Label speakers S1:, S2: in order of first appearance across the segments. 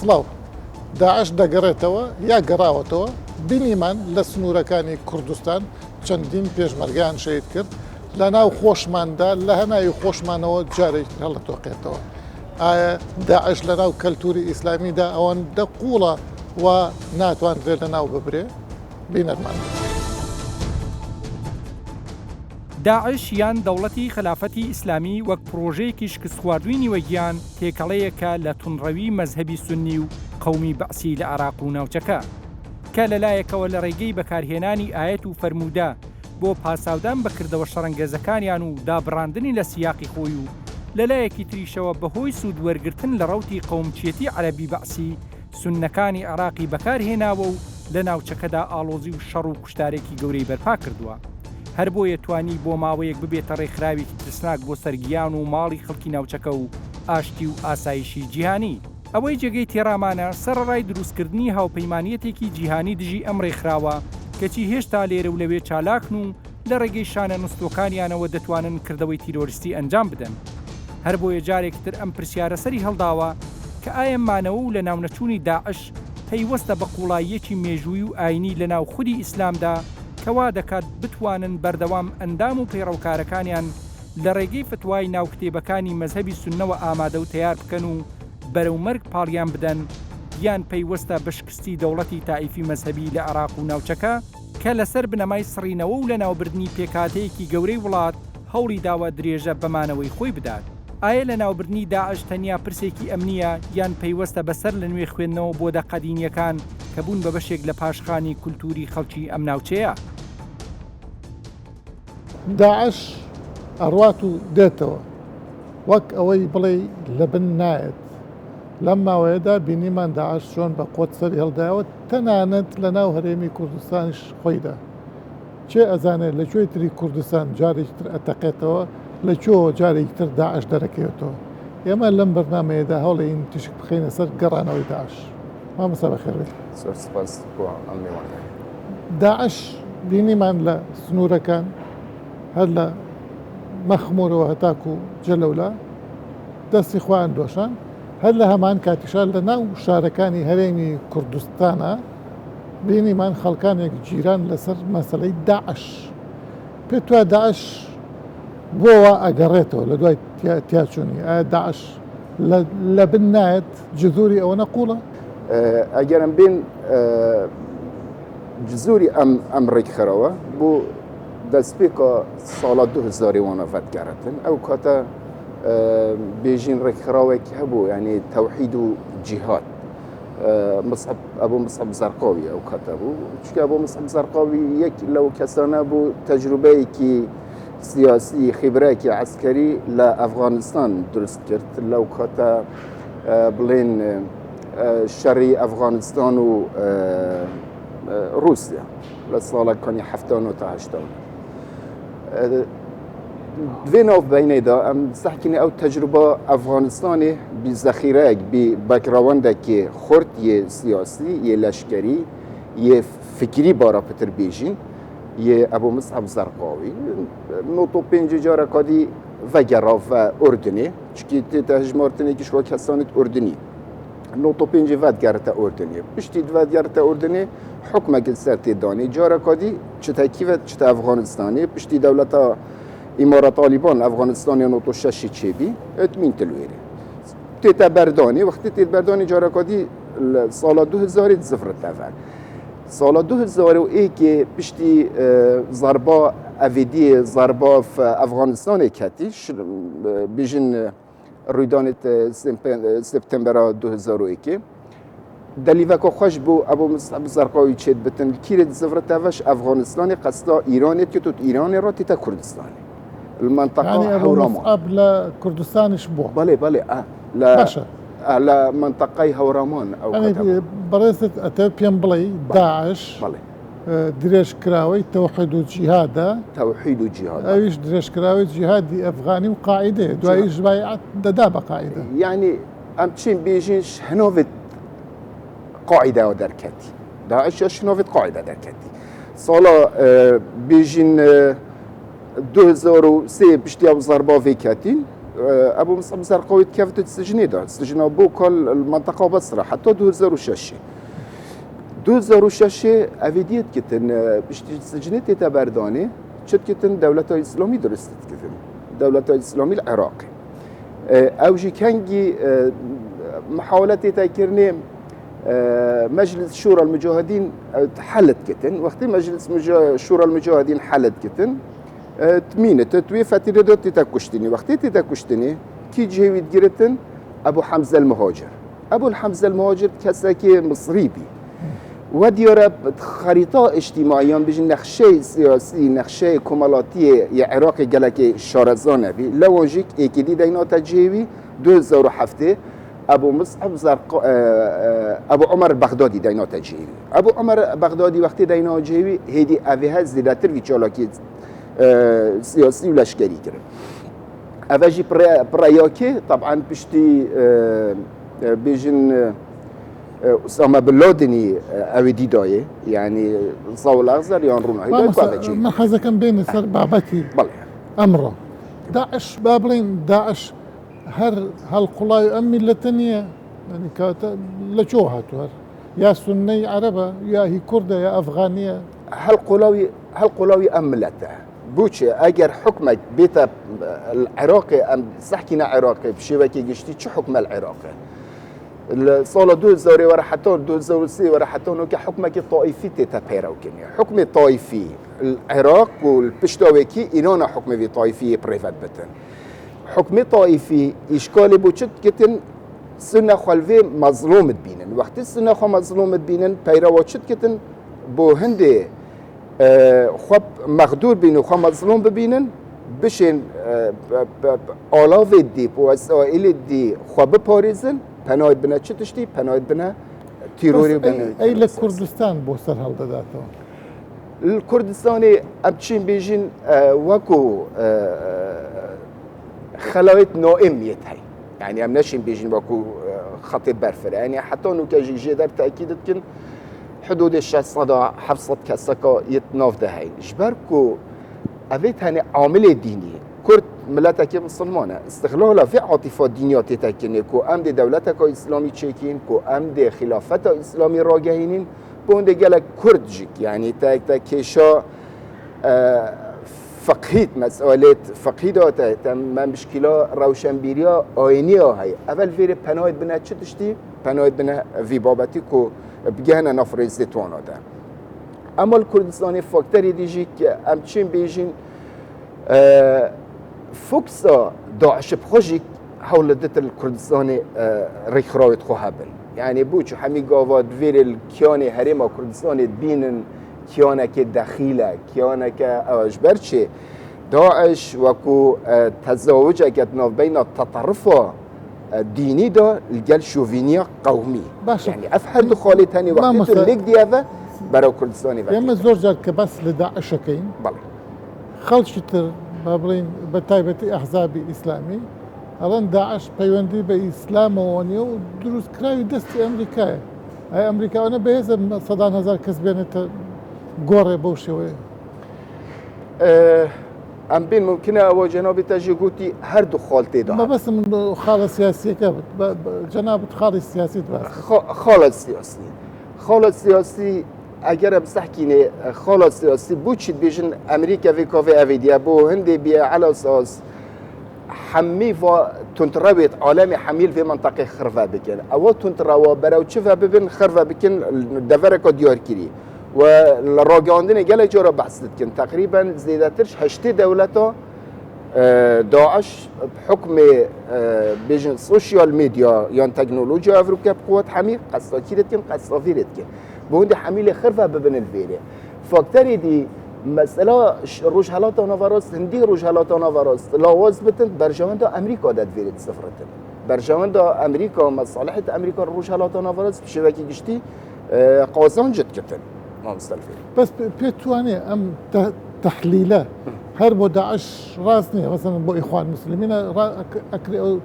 S1: سڵاو داعش دەگەڕێتەوە یا گەڕاوەتەوە بینیمان لە سنوورەکانی کوردستان چەندین پێشمەرگیان شەید کرد لە ناو خۆشماندا لە هەناوی خۆشمانەوە جارێک هەڵەتۆقێتەوە. ئایا داعش لە ناو کەلتوری ئیسلامیدا ئەوەندە قوڵە و ناتوانرێت لە ناو ببرێ؟ بینەرمان.
S2: داعش یان دەوڵەتی خلافەتی ئیسلامی وەک پرۆژەیەکی شکست خواردووی وەگیان تێکەڵەیەکە لە تونڕەوی مەزهەبی سونی و قەومی بەعسی لە عێراق و ناوچەکە کە لەلایەکەوە لە ڕێگەی بەکارهێنانی ئایەت و فەرموودە بۆ پاساودان بەکردەوە شەڕەنگەزەکانیان و دابڕاندنی لە سیاقی خۆی و لەلایەکی تریشەوە بەهۆی سوود وەرگرتن لە ڕەوتی قەومچێتی عەرەبی بەعسی سوننەکانی عێراقی بەکارهێناوە و لە ناوچەکەدا ئاڵۆزی و شەڕ و کوشتارێکی گەورەی بەرپا کردووە. هەر بۆیە توانی بۆ ماوەیەک ببێتە ڕێکخراوێکی ترسناک بۆ سەرگیان و ماڵی خەڵکی ناوچەکە و ئاشتی و ئاسایشی جیهانی. ئەوەی جێگەی تێرامانە سەرڕای دروستکردنی هاوپەیمانیەتێکی جیهانی دژی ئەم ڕێکخراوە کەچی هێشتا لێرە و لەوێ چالاکن و لە ڕێگەی شانە نوستۆکانیانەوە دەتوانن کردەوەی تیرۆریستی ئەنجام بدەن. هەر بۆیە جارێکتر ئەم پرسیارە سەری هەڵداوە کە ئایا مانەوە و لە ناونەچوونی داعش پەیوەستە بە قوڵاییەکی مێژووی و ئاینی لە ناو خودی ئیسلامدا کەوا دەکات بتوانن بەردەوام ئەندام و پەیڕەوکارەکانیان لە ڕێگەی فتوای ناوکتێبەکانی مەزهەبی سوننەوە ئامادە و تیار بکەن و بەرەو مەرگ پاڵیان بدەن یان پەیوەستە بە شکستی دەوڵەتی تائیفی مەزهەبی لە عێراق و ناوچەکە کە لەسەر بنەمای سڕینەوە و لە ناوبردنی پێکاتەیەکی گەورەی وڵات هەوڵی داوە درێژە بەمانەوەی خۆی بدات. ئایا لە ناوبردنی داعش تەنیا پرسێکی ئەمنیە یان پەیوەستە بەسەر لە نوێ خوێندنەوە بۆ دەقەدینیەکان کە بوون بە بەشێک لە پاشخانی کولتوری خەڵکی ئەم ناوچەیە؟
S1: داعش ئەڕوات و دێتەوە وەک ئەوەی بڵێ لە بن نایەت. لەم ماوەیەدا بینیمان داعش چۆن بە قۆت سەری هەڵدایەوە تەنانەت لە ناو هەرێمی کوردستانیش خۆیدا. چێ ئەزانێت لەکوێی تری کوردستان جارێکتر ئەتەقێتەوە لەکوێ جارێکتر داعش دەرەکەوێتەوە. ئێمە لەم بەرنامەیەدا هەوڵێین تشک بخینە سەر گەڕانەوەی داعش. مامۆستا بەخێر بێت. داعش بینیمان لە سنوورەکان هەر لە مەخموورەوە هەتاکو و جەلەولا دەستی خۆیان دۆشان هەر لە هەمان کاتیشان لە ناو شارەکانی هەرێمی کوردستانە بینیمان خەڵکانێک جیران لەسەر مەسەلەی داعش. پێت وایە داعش بۆوە ئەگەڕێتەوە لە دوای تیاچوونی. ئایا داعش لە بن نایەت جذوری ئەوە نەقوڵە؟
S3: ئەگەرم بین جذوری ئەم ڕێکخراوە بۆ دەستپێکە ساڵە 2000 ڤەتگەرەتن ئەو کاتە بێژین ڕێکخراوێکی هەبوو یعنی تەوحید و جیهاد. ئەبوو مصعب زەرقاوی ئەو کاتە بوو چونکە ئەبوو مصعب زەرقاوی یەک لەو کەسانە بوو تەجروبەیەکی سیاسی خیبرەیەکی عسکەری لە ئەفغانستان دروست کرد لەو کاتە بڵێن شەڕی ئەفغانستان و رووسیا لە ساڵەکانی 70 تا 80. دوێ ناوبینەیدا ئەم سەحکینی ئەو تەجروبە ئەفغانستانی بی زەخیرەیەک بی بەکراوەندێکی خورد یە سیاسی یە لەشکەری یە فکری بارا پتر بێژین یە ئەبوو مصعب زەرقاوی 95 جارەکادی ڤەگەڕا ڤە ئوردنێ چکی تێتە هژمارتنێکیش وە کەسانێت ئوردنی 95 ڤەتگەرتە ئوردنێ پشتی ڤەتگەرتە ئوردنێ حکمێکی سەر تێدانی جارەکادی چتەکیڤەت چتە ئەفغانستانی پشتی دەولەتە ئیمارەت طالیبان ئەفغانستانی 96 چێبی ئەتمین تلوێری تێتە بەردانی وەختی تێت بەردانی جارەکادی ساڵە 2000 زفرتەڤەر ساڵە 2001 پشتی زەربا ئەڤێدی زەربا ئەفغانستانی کەتیش بێژین ڕوویدانێت سپتەمبەرە 2001 دەلیڤەکە خۆش بوو ئەبوو مصعب زەرقاوی چێت بتن کیرێت زفرتەڤەش ئەفغانستانی قەستا ئیرانێت کە توت ئیرانی ڕۆ تێتە کوردستانی المنطقة هەورامان
S1: لە کوردستانیش بووە.
S3: بەڵێ بەڵێ لە منطقەی هەورامان ئەو
S1: بەڕێزت ئەتە پێم بڵێ داعش درێژکراوەی تەوحید و جیهادە
S3: تەوحید و جیهاد
S1: ئەویش درێژکراوی جیهادی ئەفغانی و قاعدەیە دواییش بایعەت دەدا بە قاعدە.
S3: یعنی ئەم چین بێژینش هەنۆڤێت قاعدەوە دەرکەتی داعش هەنۆڤێت قاعدە دەرکەتی ساڵە بێژین 2003 پشتی ئەو زەرباوی کەتین ابو مصعب زرقاوي كيف تسجني ده سجنوا بو كل المنطقه بصره حتى 2006 افيديت كتن باش سجنت تبرداني شت كتن دوله الاسلامي درست كتن دوله الاسلامي العراقي اوجي كانجي محاولات تاكرني مجلس شورى المجاهدين حلت كتن وقت مجلس شورى المجاهدين حلت كتن تمينة تتوي فترة دوت تتكشتني وقت تتكشتني كي جهوي تجرتن أبو حمزة المهاجر أبو الحمزة المهاجر كساكي مصري بي وديارة خريطة اجتماعية بيجي نخشة سياسي نخشة كمالاتية يا عراقي جلكي شارزانة بي لوجيك اكيدي دينا تجهوي 2007 ابو مصعب زرق ابو عمر بغدادي دينا تجهوي ابو عمر بغدادي وقت دينا تجهوي هدي اويها زيادتر في چالاكي سياسي ولشكري كده اوجي براياكي طبعا بشتي بيجن اسامه بن لادني اويدي دايه يعني صول اخضر ينرون
S1: ما حاجه كان بين سر بابتي امره داعش بابلين داعش هالقلاي امي لتنيه يعني كانت لجوهته يا سني عربه يا هي كرده يا افغانيه
S3: هالقلاوي املته بوچه اگر حكمك بيت العراقي ام صحكينا عراقي بشبكه قشتي شو حكم العراقي الصالة 2000 ورا حتى 2003 ورا حتى انه حكمك الطائفي تتبيرو كنيا حكم طائفي العراق والبشتاويكي انانا حكم في طائفي بريفات بتن حكم طائفي اشكال بوچت كتن سنة خلفي مظلوم بينن وقت السنة خو مظلوم بينن بيرو وچت كتن بو هندي خب مقدور بینو خو مظلوم ببینن بشین آلاف دی و وسائل دی خو بپاریزن پناهید بنا چه تشتی پناهید بنا تیروری بنا
S1: ای لکردستان بو سر حال داداتو
S3: الکردستانی ابچین بیجین وکو خلايط نائمیت هی يعني ام نشين بیجین وکو خطيب برفره يعني حتى انو که جیدر تأکیدت کن حدود 600 700 كسكا يتناف دهين جبركو أبيت هني عامل ديني كرد ملتك مسلمانة استغلالها في عاطفة دينية تتكني كو أم دي دولتك إسلامي تشيكين كو أم دي خلافة إسلامي راجعينين بون دي جالك كرد جيك يعني تا كيشا فقهيت مسألة فقهيدة من مشكلة روشنبيريا آينية هاي أول فيري بنايت بنا تشتشتي بنايت بنا في بابتي كو بگهنه نفر زیتوانا ده اما الکردستانی فاکتری دیجی که امچین بیجین فوکسا داعش بخوشی حول دت الكردستاني ريخراوت خوهبن يعني بوچو همي قاوات وير الكياني هريما كردستاني بينن كيانك دخيلة كيانك أجبرشي داعش وكو تزاوجك ناف بين التطرف ديني دا الجل شوفينيا قومي
S1: باشا.
S3: يعني أفحد خالي تاني وقت الليك ديافا برا كردستاني
S1: يما زور جار كبس لداعش كين
S3: بله
S1: خلشتر بابرين بتايبتي أحزابي إسلامي الان داعش بيوندي بإسلام وانيو ودروس كراوي دستي أمريكا أي أمريكا أنا بهذا صدان هزار كسبانة قوري بوشي
S3: ام بين ممكنه او جناب تجيغوتي هر دو خالتي ده
S1: ما بس من خالة سياسية كابت جناب خالة سياسي بس
S3: خالة سياسي اگر بسحكيني خالة سياسي بوچيد بيجن امريكا في كافي افيديا بو هندي بي على اساس حمي و تنترويت عالمي حميل في منطقه خرفه بكن او تنتروا براو تشفا ببن خرفه بكن دفرك ديار كري والراجعاندين جل جورا بحثت كن تقريبا زيادترش هشتي دولته داعش بحكم بيجن سوشيال ميديا يعني تكنولوجيا افريقيا بقوة حمي قصة كيرت كن قصة فيرت كن بوند حميل خرفه ببن الفيري فاكتري دي مسألة روجهالات نافاروس هندي روجهالات نافاروس لاواز بتن برجواندا أمريكا داد فيرت سفرتن برجواندا أمريكا مصالحة أمريكا روجهالات نافاروس بشبكة جشتي قازان جد كتن ما مستلفين
S1: بس بيتواني أم تحليله هربوا داعش راسني مثلا بو إخوان مسلمين أكري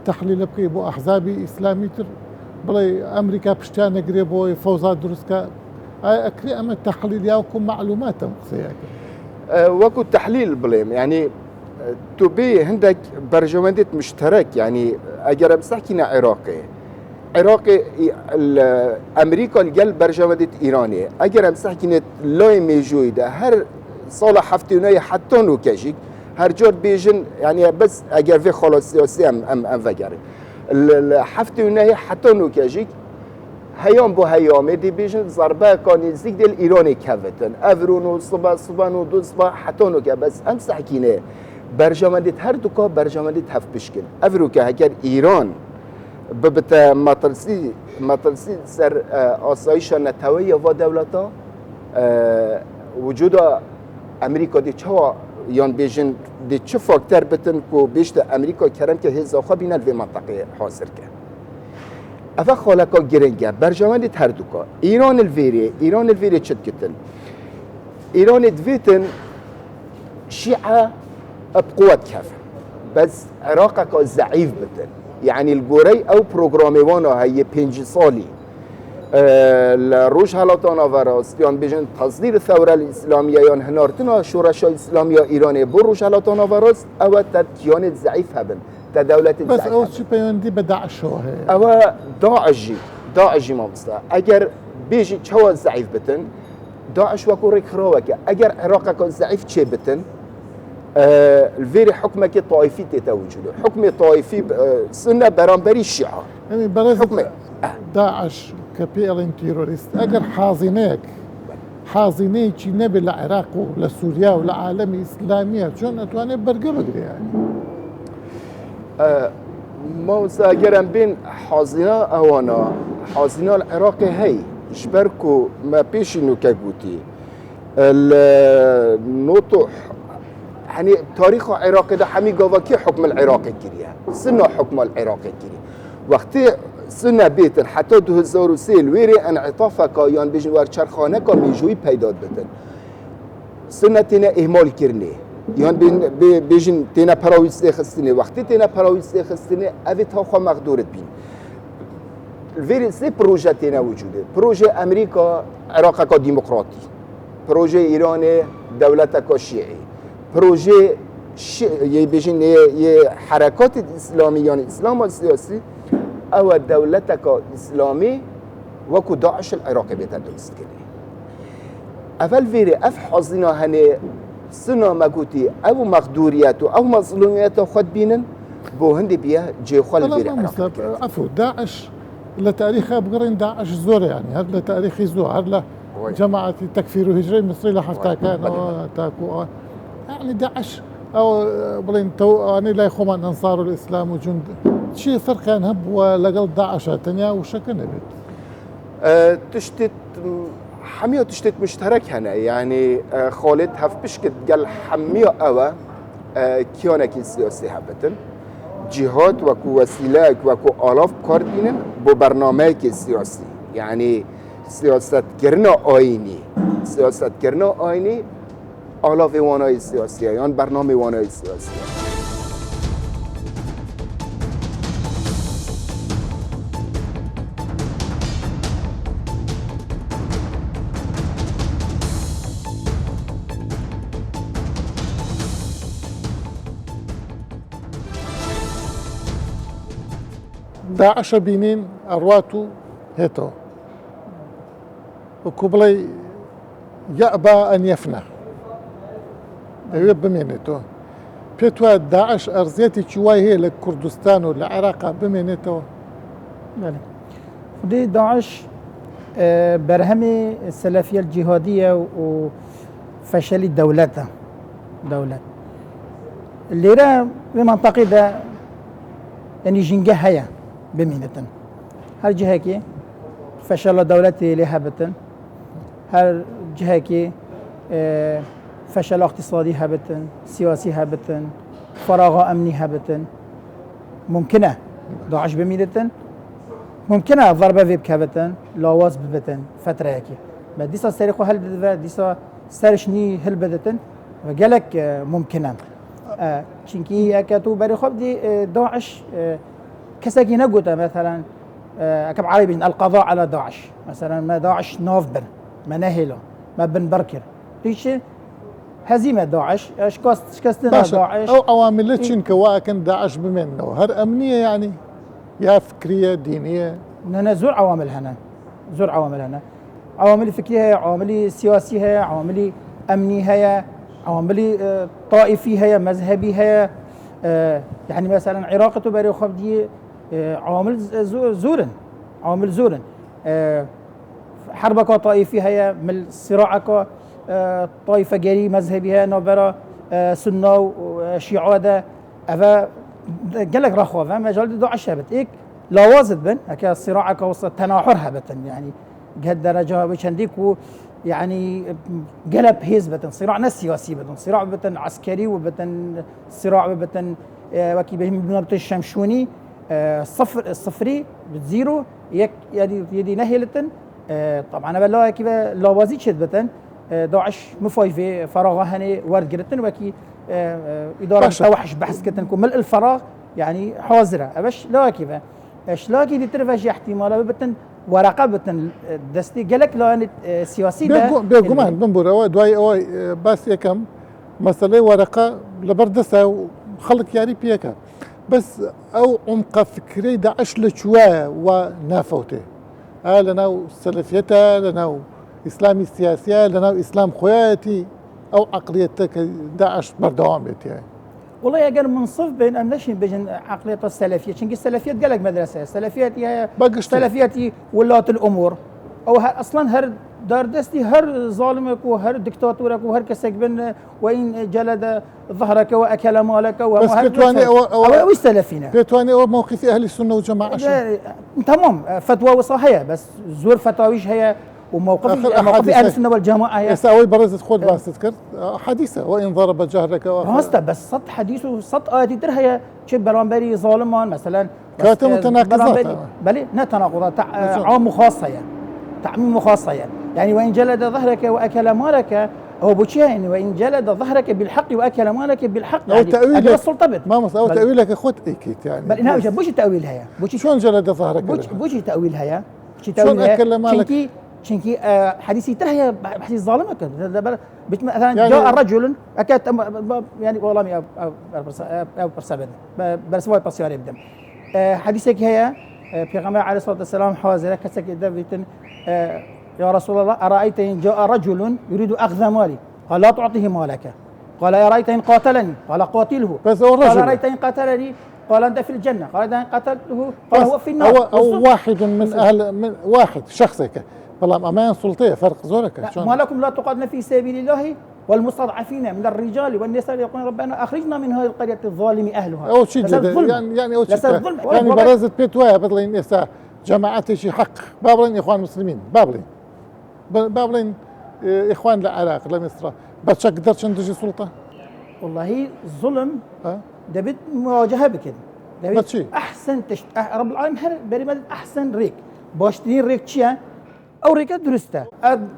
S1: تحليل بكي بو أحزابي إسلامي تر بلاي أمريكا بشتانة قريبو فوزات دروسكا أكري أما التحليل ياكم معلومات
S3: وكو التحليل بليم يعني تو بي هندك برجمندت مشترك يعني اگر بسحكينا عراقي امريكا الجل برجمندت ايراني اگر بسحكينا لاي ميجوي ده هر صالة حفتوني حتى نو كاجيك هر جور بيجن يعني بس اگر في خلاص سياسي ام فجر الحفتوني حتى نو كاجيك هيام بو هيامه دي بيجن ضربه كان نزدیک دل ایرانی كافتن افرونو صبح نو دو صبح حتى نو بس ام سحكينه برجمندت هر دوكا برجمندت هف بشكل افرو که هكر ایران ببت مطرسي سر آسایش نتوی و دولتا وجود امریکا دی چه یان بیجن دی چه فاکتر بتن کو بیشتر امریکا کرم که هزاخا بینن به منطقه حاصل کرد افا خالقا گرنگه برجمندت هر دوكا ایران الویری چد کتن ایران دویتن شیعه بقوة كافة بس عراقك ضعيف بتن يعني الجوري او بروجرامي وانا هي 5 صالي الروج هلاتانا وراس يعني بيجن تصدير الثورة الإسلامية يعني هنارتنا شورشا الإسلامية إيرانية بروج هلاتانا وراس او تديان ضعيف هبن تدولة
S1: بس
S3: ضعيف
S1: او شي بيوندي بداعش هو هي
S3: او داعش ما بستا اگر بيجي چوا ضعيف بتن داعش وكو ركروكه اگر عراقك ضعيف چه بتن الفيري حكمك طائفي تتوجد حكم طائفي سنة برانبري الشيعة
S1: يعني برز
S3: حكم
S1: داعش كبيرين تيروريست اگر حاضنيك نبي لعراق ولسوريا ولعالم اسلامي شلون اتواني برقبق يعني
S3: ما ساگرم بين حاضنة اوانا حاضنة العراق هي شبركو ما بيشي نوكاغوتي النطق يعني تاريخ العراق ده حمي قواكي حكم العراق الكريه سنة حكم العراق الكريه وقت سنة بيتن حتى 2003 الويري انعطافك يان بيجن ورچرخانه کا میجوی پیداد بتن سنة تینا اهمال کرنه یان بيجن تینا پراویسته خستنه وقتی تینا پراویسته خستنه اوی تا خوا مقدورت بین الويري سي بروجه تینا وجوده بروجه امريكا عراق کا ديمقراطي بروجه ايران دولت کا شيعي پروژه بيجين حركات الإسلامية يعني الإسلام السياسي أو دولتك إسلامي وكو داعش العراق بيتدرس كده أول فيري حظنا هني سنة مقوتي أو مقدوريات أو مظلوميات خد بينن بو هندي بيها جي خال فيري عراق
S1: عفوا داعش لتاريخها بقرين داعش زور يعني هذا تاريخي زور هذا جماعة التكفير الهجري المصري لحفتها كان تاكو يعني داعش او بلين تو اني لا يخوم انصار الاسلام وجند شيء صار كان هب ولقل داعش تانية وشكل نبت
S3: تشتت حمية تشتت مشترك هنا يعني خالد هف بشكت قال حمية أوا كيانك السياسي هبتن جهاد وكو وسيلة وكو آلاف كاردين ببرنامج السياسي يعني سياست كرنا آيني آلاف وانای سیاسی یا برنامه وانای سیاسی
S1: داعش بينين أرواتو هيتو وكوبلي يأبى أن يفنى بمينته بيتوا داعش أرزيتي شوي هي لكردستان والعراق بمينته
S4: بله خدي داعش برهمي السلفية الجهادية وفشل الدولة اللي را بمنطقة ده يعني جنجة هيا بمينة هر جهة كي فشل دولتي لها بتن هر جهة كي فشل اقتصادي هبتن سياسي هبتن فراغ أمني هبتن ممكنة داعش بميدتن ممكنة ضربة في بكابتن لاواز ببتن فترة هيك بعد ديسا سرقوا هل بدفع ديسا سرشني هل بدتن وقالك ممكنة چونكي اكاتو بري خب دي داعش كساكي نقوتا مثلا اكب عربي القضاء على داعش مثلا ما داعش نافبر ما نهلا ما بن بركر ليش هزيمه داعش شكستنا
S1: باشا
S4: داعش
S1: او عوامل تشين كواكن داعش بمنه هر امنيه يعني يا فكريه دينيه
S4: هنا زور عوامل هنا زور عوامل هنا عوامل فكريه عوامل سياسيه عوامل امني هي عوامل طائفي هي مذهبي هي يعني مثلا عراق تبري خبدي عوامل عوامل زورن حربك طائفي هي من صراعك طائفه جري مذهبي هي نوبرا سنه وشيعه ده افا قال لك رخوه فما مجال داعش هبت إيك لوازد بن هكا صراعك وسط تناحرها بتن يعني قد درجه بشنديك يعني قلب هيز صراع ناس سياسي صراع عسكري وبتن صراع وكي بهم الشمشوني الصفري بتزيرو يدي نهيلتن طبعا بلا كيف لوازي شد داعش مفايفه فراغ هني ورد جرتن وكي اداره توحش بحث كتن ملء الفراغ يعني حاضره باش لا كيف اشلاكي دي ترفج احتمال بتن ورقه بتن دستي قالك لو سياسي ده
S1: بيقومان بنبر دواي بس يكم مساله ورقه لبردسه خلق يعني بيكا بس او عمق فكري داعش لشوا ونافوته لنا سلفيته لنا اسلامي سياسيه لنا اسلام خواتي او عقليتك داعش بردوامت يعني
S4: والله يا قال منصف بين امنشين بين عقليه السلفيه شنك السلفيه قال لك مدرسه السلفيه هي السلفيه ولات الامور او اصلا هر دار دستي هر ظالمك وهر دكتاتورك وهر كسك بن وان جلد ظهرك واكل مالك
S1: بس بتواني
S4: او السلفيين
S1: بتواني او موقف اهل السنه والجماعه
S4: تمام فتوى وصحيه بس زور فتاويش هي وموقف اهل السنه والجماعه هي
S1: يساوي برزت خود بس تذكر حديثه وان ضرب جهرك
S4: راسته بس صد حديث وصد ايات درها شب برامبري ظالمان مثلا
S1: كانت متناقضات
S4: بل لا تناقضات عام خاصه يعني تعميم خاصه يعني وان جلد ظهرك واكل مالك هو بوشين وان جلد ظهرك بالحق واكل مالك بالحق
S1: يعني تأويلك
S4: السلطه بت
S1: ما او تأويلك اخوت اكيد يعني
S4: بل لا بوش تأويل هي
S1: شلون جلد ظهرك
S4: بوش تأويل هي
S1: شلون اكل مالك
S4: شنكي حديثي ترى حديث ظالمك مثلا يعني جاء رجل اكاد يعني والله او برسبن بس ما بسياري بدم حديثك هي پیغمبر عليه الصلاه والسلام حاضر كسك دبيتن يا رسول الله ارايت ان جاء رجل يريد اخذ مالي قال لا تعطيه مالك قال ارايت ان قاتلني قال قاتله
S1: بس هو الرجل
S4: قال ارايت ان قتلني قال انت في الجنه قال ان قتلته قال هو في النار
S1: او واحد من اهل من واحد شخص هيك والله امان سلطيه فرق زورك
S4: ما لكم لا تقاتلون في سبيل الله والمستضعفين من الرجال والنساء يقولون ربنا اخرجنا من هذه القريه الظالم اهلها
S1: او شيء يعني او شيء يعني برزت بيتوا بدلين نساء جماعات شيء حق بابلين اخوان مسلمين بابلين اخوان العراق لمصر بس قدرت تجي سلطه
S4: والله الظلم ده بد مواجهه بكده ده احسن رب العالمين بريمه احسن ريك باشتين ريك شيا او ريك درسته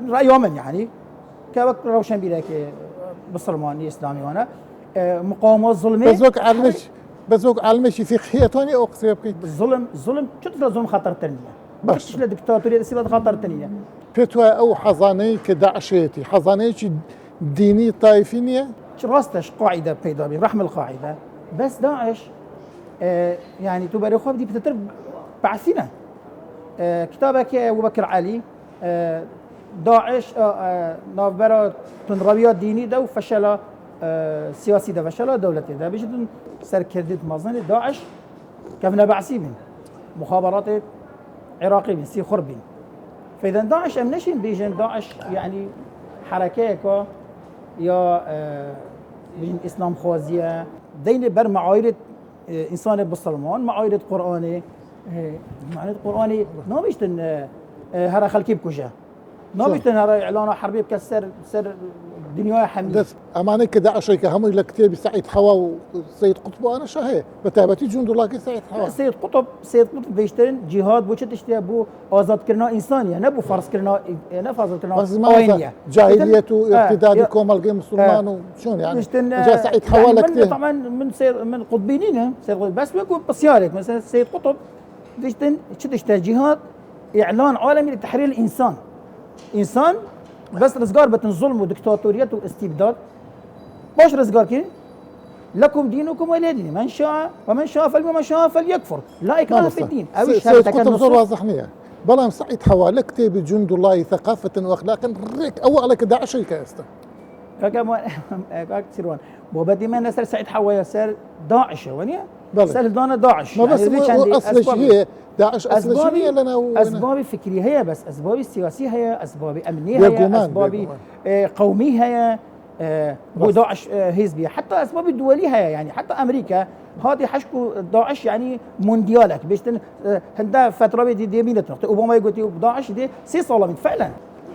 S4: راي من يعني كوك روشن بيلاك بسلماني اسلامي وانا مقاومه ظلميه
S1: بزوق علمش فقهيه ثانيه او قصير
S4: الظلم شفت الظلم خطر ثانيه باش الدكتاتوريه سبب خطر ثانيه
S1: فتوى او حضاني كدعشيتي حضاني ديني طائفينيه
S4: راستش قاعده بيضاء رحم القاعده بس داعش يعني تبارك خوف دي بتترب بعثنا كتابك ابو بكر علي داعش نافبرا تنرويات ديني ده وفشل سياسي ده فشل دولتي ده بيجدون سركردت مازن داعش كفنا بعسيبين مخابرات عراقي بن سي خربين فاذا داعش امنشين بيجن داعش يعني حركه يا بيجن اسلام خوازيه دين بر معايره انسان بسلمان معايره قراني معايره قراني ما بيجتن هرا خلكي بكوجا ما بيجتن هرا اعلان حربي بكسر سر دنيا حميد
S1: امانه كده اشرك هم لك كثير بسعيد حوا وسيد قطب انا شاهي بتابتي جند الله سعيد حوا
S4: سيد قطب بيشترن جهاد بو تشتي ابو ازاد كرنا انسانيه نبو فرض كرنا انا فرض كرنا
S1: اوينيه جاهليه وارتدادكم القي مسلمان وشون يعني جا سعيد حوا لك كثير
S4: طبعا من قطبيين سيد بس بيكون بسيارك مثلا سيد قطب بيشتن تشتي جهاد اعلان عالمي لتحرير الانسان انسان بس رزقار بتن ظلم ودكتاتورية واستبداد باش رزقار كين لكم دينكم ولي ديني من شاء ومن شاء ومن شاء فليكفر لا إكراه في الدين أو
S1: سيد قطب زور واضح نية بلام سعيد حوالي كتاب جند الله ثقافة وأخلاقا ريك أو عليك داعش كاسته
S4: كاك سيروان وبدي ما نسر سعيد حوايا سر داعش ونيا
S1: بلى.
S4: سر دانا داعش
S1: ما بس
S4: يعني
S1: أصل شيء هي داعش أصل شيء هي لنا
S4: أسباب فكرية هي بس أسباب سياسية هي أسباب أمنية هي أسباب قومية هي وداعش حزبية حتى أسباب الدولية هي يعني حتى أمريكا هذه حشكو داعش يعني مونديالك باش هندا فترة دي مينت أوباما يقول داعش دي 6 صالة فعلا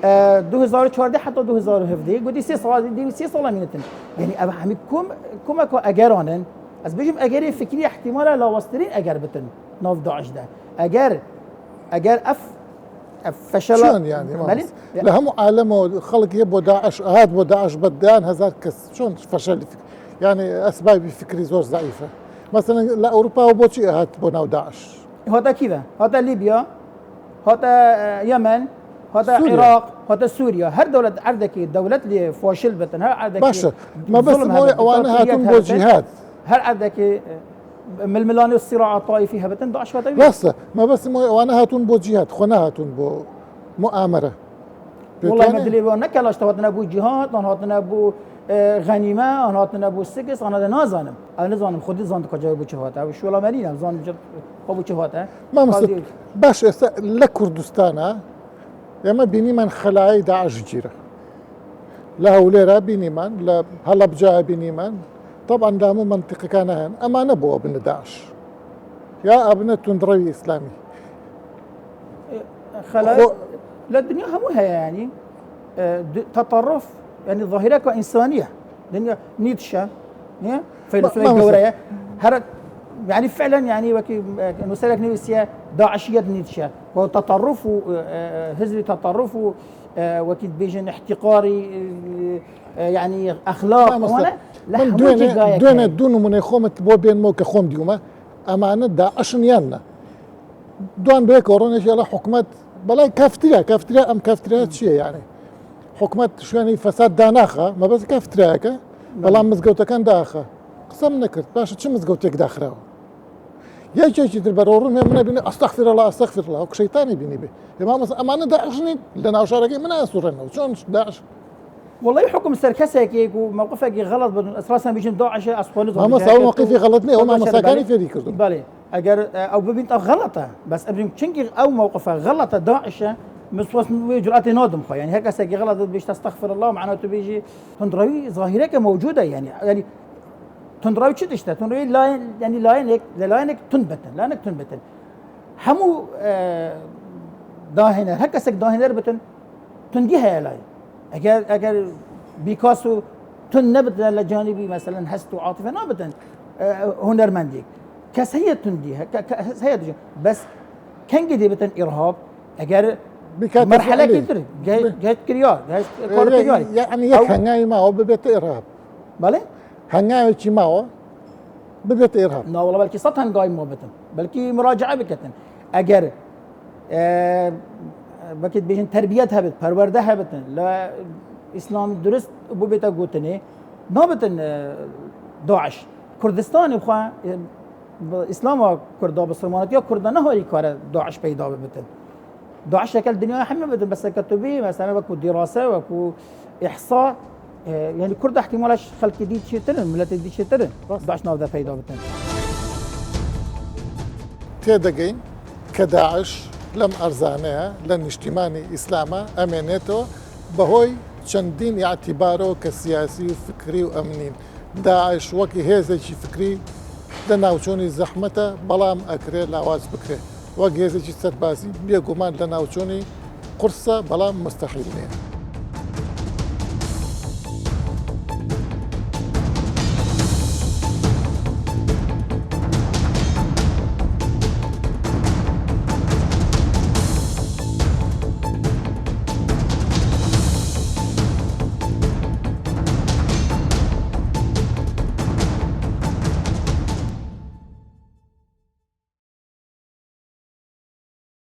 S4: 2014 حتى 2017 قلت 6 صالة دي 6 صالة مينتن يعني أبا حمي كم أكو أجرانن از بيجم أجر فكري احتمالا لا وسترين أجر بتن ناف داعش ده أجر فشل
S1: شلون يعني لهم عالم خلق يبو داعش هاد بو داعش بدان هزار كس شلون فشل يعني اسباب فكري زور ضعيفه مثلا لا اوروبا وبوتشي هاد بو داعش
S4: هذا كذا هذا ليبيا هذا يمن هذا العراق هذا سوريا هر دولة عندك دولة اللي فاشل بتن هر عندك
S1: باشا ما بس مو وانا هاتون بو جهاد
S4: هر عندك من الملاني الصراع الطائفي هبتن داعش هذا
S1: بس ما بس مو وانا هاتون بو جهاد خنا هاتون بو مؤامره
S4: والله ما ادري انا كلاش توتنا ابو جهاد انا هاتنا ابو غنیمه انا هاتنا ابو سكس انا نازانم انا نازانم خودی زاند کجا ابو چهات او شو لا مالي زاند ابو چهات
S1: ما مثل باش لكردستان يا ما بيني من خلاعي داعش جيره لا وليرا بيني من لا هلا بجا بيني من طبعا ده مو منطقي كان هن اما نبو ابن داعش يا ابن تندروي اسلامي
S4: خلاعي لا الدنيا همها يعني تطرف يعني ظاهرة كإنسانية الدنيا نيتشه فيلسوفية جورية هر يعني فعلا يعني وكي نسألك نفسيا داعشية نيتشه وتطرف هزري تطرف وكي بيجن احتقاري يعني أخلاق وانا
S1: لا دون من يخوم تبو بين موك خوم ديوما أمانة داعش نيانا دوان بيك ورونيش على حكومة بلا كافتريا أم كافتريا شيء يعني حكومة شو يعني فساد داناخا ما بس كافتريا بلا مزقوتا كان داخا قسم نكرت باش تشم مزقوتك داخرا يا جيجي البرورون من بيني استغفر الله وكشيطاني بيني به ما انا داعشني لنا اشارك من اسرنا شلون داعش
S4: والله حكم سركسك وموقفك غلط اساسا بيجن داعش اصفون
S1: ما صار موقفي غلطني وما مساكاني في ذيك
S4: بالي اجر او ببنت غلطه بس ابن تشنكي او موقفها غلطه داعش مسوس جرأة نادم خو يعني هكذا ساقي غلط بيش تستغفر الله معناته بيجي تندروي ظاهرة موجودة يعني تندروي شو تشتا تندروي لا يعني لاينك تنبتن همو داهنر هكذا ساق داهنر بتن تنديها لاين اگر بيكاسو تنبت لجانبي مثلا هست وعاطفة نابتن هنرمنديك كسهية تنديها كسهية بس كان قدي بتن إرهاب اگر مرحلة كتير جهة كريار
S1: يعني يك هنجاي معه ببيت إرهاب
S4: بالي
S1: هنجاي شيء معه ببيت إرهاب
S4: لا والله بلكي صوت هنجاي مو بتن بلكي مراجعة بكتن أجر بكت بيجن تربيتها بت پروردها بتن لا إسلام درست ببيت أقوتني ما بتن داعش كردستان بخوا إسلام كردا بسلمانات يا كردا نهاري كار داعش پیدا بتن داعش شكل الدنيا حمي بدل بس كتبي مثلا بكو دراسة وكو إحصاء يعني كرد احتمالش خلق جديد شيء ترن ملت جديد شيء ترن داعش ناوذا فايدة بتن
S1: تيدقين كداعش لم أرزانها لن اجتماعي إسلاما أمانته بهوي چندين اعتباره كسياسي وفكري وأمنين داعش وكي هذا شيء فكري لناوچوني زحمته بلام أكري لاواز بكري وەک هێزێکی سەربازی بێگومان لە ناوچوونی قورسە بەڵام مستەحیل نییە.